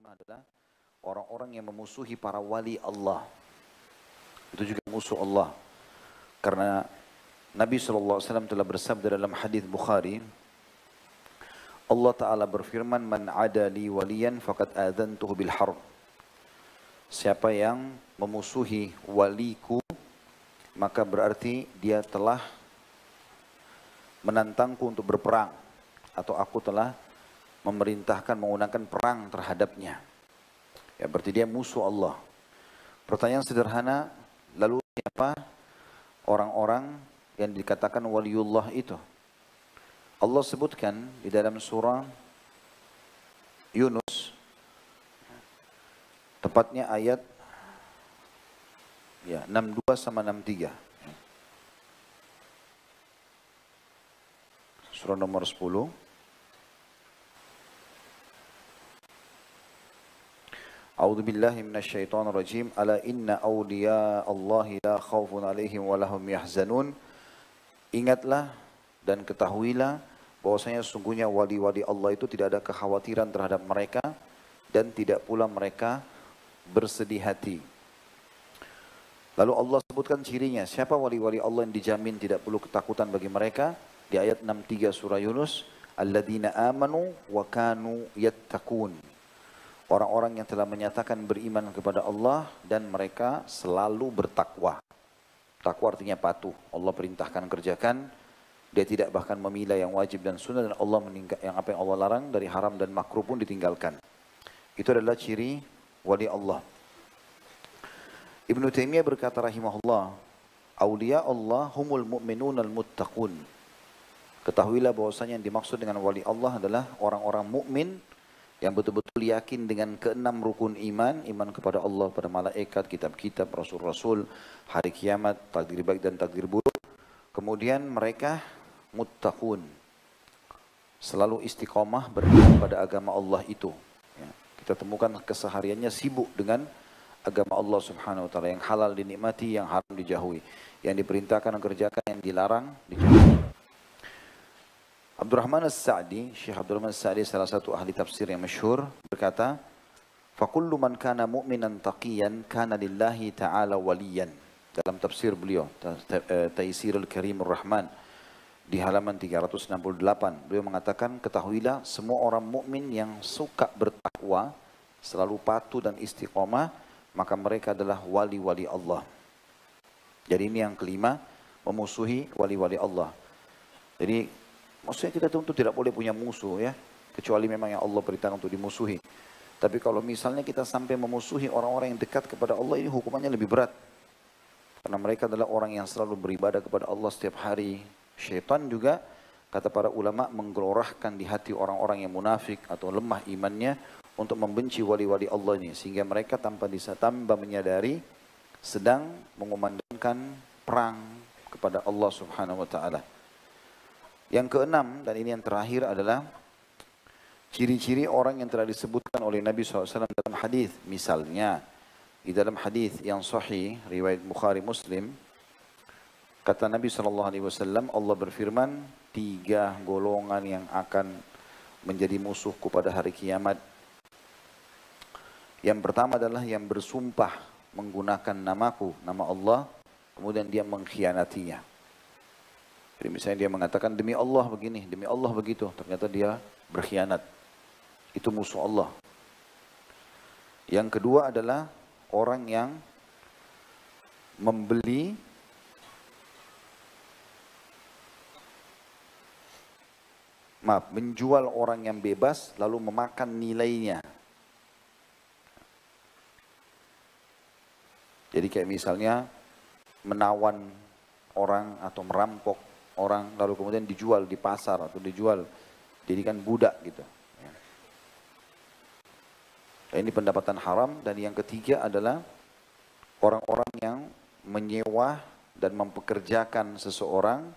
adalah orang-orang yang memusuhi para wali Allah. Itu juga musuh Allah. Karena Nabi SAW telah bersabda dalam hadis Bukhari, Allah Ta'ala berfirman, Man adali waliyan faqad adhantuhu bil harb. Siapa yang memusuhi waliku, maka berarti dia telah menantangku untuk berperang. Atau aku telah memerintahkan menggunakan perang terhadapnya. Ya, berarti dia musuh Allah. Pertanyaan sederhana, lalu siapa orang-orang yang dikatakan waliullah itu? Allah sebutkan di dalam surah Yunus, tepatnya ayat 62 sama 63. Surah nomor 10. A'udzu billahi minasyaitonir rajim. Ala inna awliya Allahi la khaufun 'alaihim wa lahum yahzanun. Ingatlah dan ketahuilah bahwasanya sungguhnya wali-wali Allah itu tidak ada kekhawatiran terhadap mereka dan tidak pula mereka bersedih hati. Lalu Allah sebutkan cirinya, siapa wali-wali Allah yang dijamin tidak perlu ketakutan bagi mereka? Di ayat 63 surah Yunus, alladzina amanu wa kanu yattaqun. Orang-orang yang telah menyatakan beriman kepada Allah dan mereka selalu bertakwa. Takwa artinya patuh. Allah perintahkan kerjakan, dia tidak bahkan memilah yang wajib dan sunnah, dan Allah yang apa yang Allah larang dari haram dan makruh pun ditinggalkan. Itu adalah ciri wali Allah. Ibnu Taimiyah berkata rahimahullah, Auliya Allah humul mu'minun al-muttaqun. Ketahuilah bahwasanya yang dimaksud dengan wali Allah adalah orang-orang mukmin yang betul-betul yakin dengan keenam rukun iman, iman kepada Allah, pada malaikat, kitab-kitab, rasul-rasul, hari kiamat, takdir baik dan takdir buruk. Kemudian mereka muttaqun, selalu istiqomah beriman pada agama Allah itu. Ya, kita temukan kesehariannya sibuk dengan agama Allah Subhanahu wa taala, yang halal dinikmati, yang haram dijauhi, yang diperintahkan dikerjakan, yang dilarang dijauhi. Abdurrahman As-Sa'di, Syekh Abdurrahman As-Sa'di salah satu ahli tafsir yang masyhur, berkata, "Fakullu man kana mu'minan taqiyan kana lillahi ta'ala waliyan." Dalam tafsir beliau, Taisirul Karimur Rahman, di halaman 368, beliau mengatakan, ketahuilah semua orang mukmin yang suka bertakwa, selalu patuh dan istiqomah, maka mereka adalah wali-wali Allah. Jadi ini yang kelima, memusuhi wali-wali Allah. Jadi maksudnya kita tentu tidak boleh punya musuh ya, kecuali memang yang Allah perintahkan untuk dimusuhi. Tapi kalau misalnya kita sampai memusuhi orang-orang yang dekat kepada Allah, ini hukumannya lebih berat. Karena mereka adalah orang yang selalu beribadah kepada Allah setiap hari. Syaitan juga, kata para ulama, menggelorahkan di hati orang-orang yang munafik atau lemah imannya untuk membenci wali-wali Allah ini. Sehingga mereka tanpa menyadari sedang mengumandangkan perang kepada Allah Subhanahu wa ta'ala. Yang keenam, dan ini yang terakhir, adalah ciri-ciri orang yang telah disebutkan oleh Nabi SAW dalam hadis. Misalnya, di dalam hadis yang sahih, riwayat Bukhari Muslim, kata Nabi SAW, Allah berfirman, 3 golongan yang akan menjadi musuhku pada hari kiamat. Yang pertama adalah yang bersumpah menggunakan namaku, nama Allah, kemudian dia mengkhianatinya. Jadi misalnya dia mengatakan demi Allah begini, demi Allah begitu, ternyata dia berkhianat. Itu musuh Allah. Yang kedua adalah orang yang menjual orang yang bebas lalu memakan nilainya. Jadi kayak misalnya menawan orang atau merampok orang lalu kemudian dijual di pasar atau dijual jadikan budak gitu. Ini pendapatan haram. Dan yang ketiga adalah orang-orang yang menyewa dan mempekerjakan seseorang,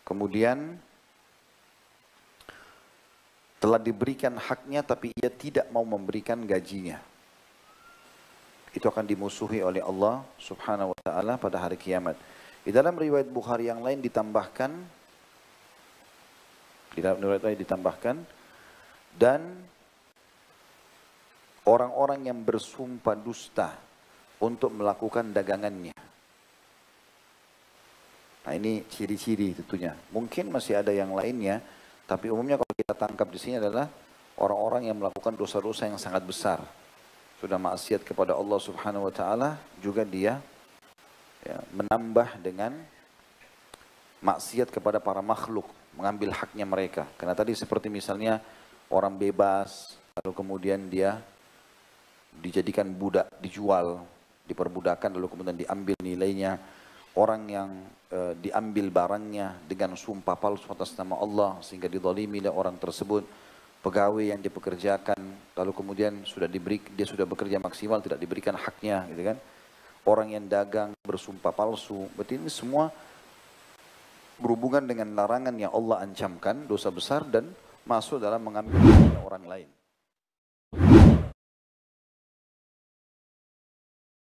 kemudian telah diberikan haknya tapi ia tidak mau memberikan gajinya. Itu akan dimusuhi oleh Allah Subhanahu wa ta'ala pada hari kiamat. Di dalam riwayat Bukhari yang lain ditambahkan, dan orang-orang yang bersumpah dusta untuk melakukan dagangannya. Nah ini ciri-ciri tentunya. Mungkin masih ada yang lainnya, tapi umumnya kalau kita tangkap di sini adalah orang-orang yang melakukan dosa-dosa yang sangat besar. Sudah maksiat kepada Allah Subhanahu wa taala, juga dia ya, menambah dengan maksiat kepada para makhluk, mengambil haknya mereka. Karena tadi seperti misalnya orang bebas, lalu kemudian dia dijadikan budak, dijual, diperbudakan, lalu kemudian diambil nilainya. Orang yang diambil barangnya dengan sumpah palsu atas nama Allah sehingga dizalimi oleh orang tersebut. Pegawai yang dipekerjakan lalu kemudian dia sudah bekerja maksimal tidak diberikan haknya, gitu kan. Orang yang dagang bersumpah palsu. Berarti ini semua berhubungan dengan larangan yang Allah ancamkan, dosa besar dan masuk dalam mengambil orang lain.